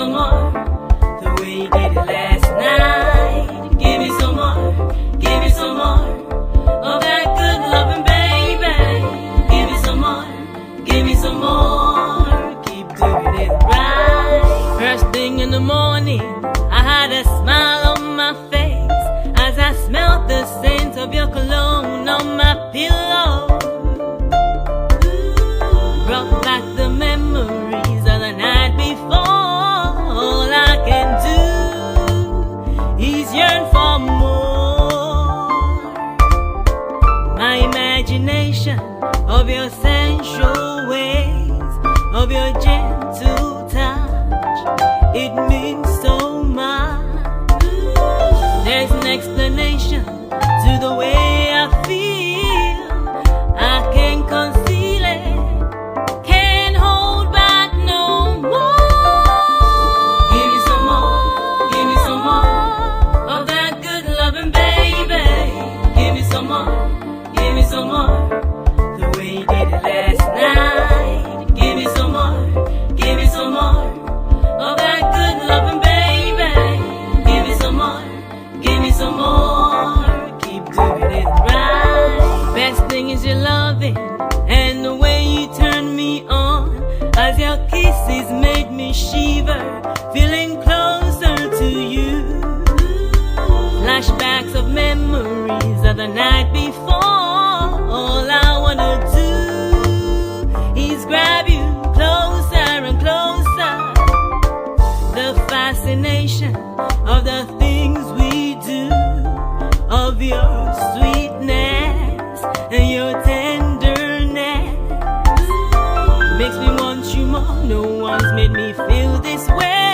some more, the way you did it last night. Give me some more, give me some more of that good loving, baby. Give me some more, give me some more. Keep doing it right. First thing in the morning, I had a smile on my face as I smelled the scent of your cologne on my pillow. Brought back the memories of the night before. All I can do is yearn for more. My imagination of your sensual ways, of your gentle touch, it means so much. There's an explanation to the way I feel. I can't conceal it, can't hold back no more. Give me some more, give me some more of that good loving, baby. Give me some more, give me some more, the way you did it last night. Give me some more, give me some more of that good loving, baby. Give me some more, give me some more. Keep doing it right. Best thing is your loving and the way you turn me on, as your kisses made me shiver, feeling closer to you. Flashbacks of memories of the night before. All I wanna do is grab you closer and closer. The fascination of the things we do, of your sweetness and your tenderness, makes me want you more. No one's made me feel this way.